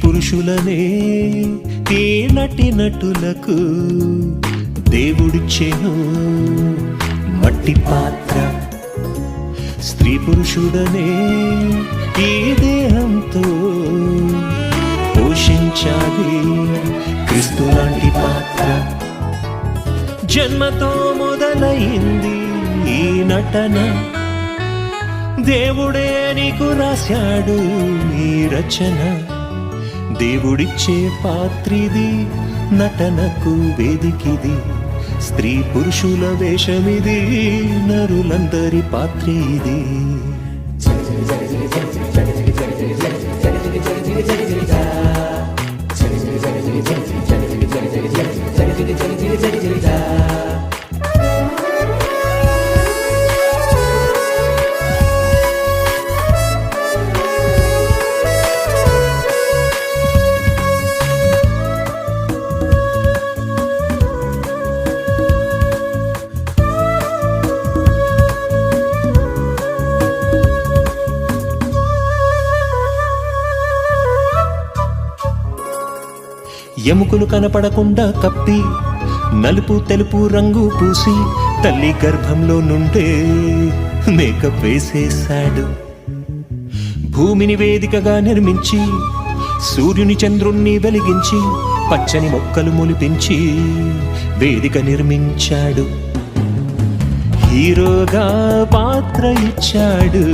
పురుషులనే ఈ నటులకు దేవుడిచ్చెను మట్టి పాత్ర. స్త్రీ పురుషుడనే ఈ దేహంతో పోషించాలి క్రీస్తు లాంటి పాత్ర. జన్మతో మొదలైంది ఈ నటన, దేవుడే నీకు రాశాడు ఈ రచన. దేవుడిచ్చే పాత్రిది, నటనకు వేదికిది. స్త్రీ పురుషుల వేషమిది, నరులందరి పాత్ర ఇది. ఎముకలు కనపడకుండా కప్పి, నలుపు తెలుపు రంగు పూసి, తల్లి గర్భంలో నుండే మేకప్ వేసేశాడు. భూమిని వేదికగా నిర్మించి, సూర్యుని చంద్రుణ్ణి వెలిగించి, పచ్చని మొక్కలు మొలిపించి వేదిక నిర్మించాడు. హీరోగా పాత్ర ఇచ్చాడు,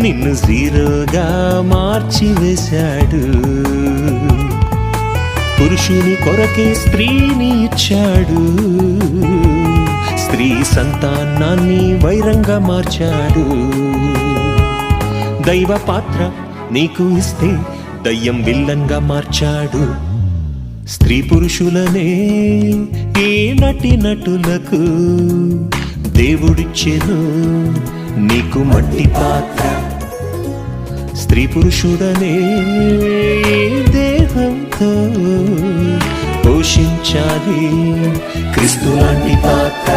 నిన్ను జీరోగా మార్చి వేశాడు. పురుషుని కొరకే స్త్రీని ఇచ్చాడు, స్త్రీ సంతానాన్ని వైరంగా మార్చాడు. దైవ పాత్ర నీకు ఇస్తే దయ్యం విల్లన్గా మార్చాడు. స్త్రీ పురుషులనే ఈ నటులకు దేవుడిచ్చెను నీకు మట్టి పాత్ర. స్త్రీ పురుషుడనే దేహంతో పోషించాలి క్రీస్తు లాంటి పాత్ర.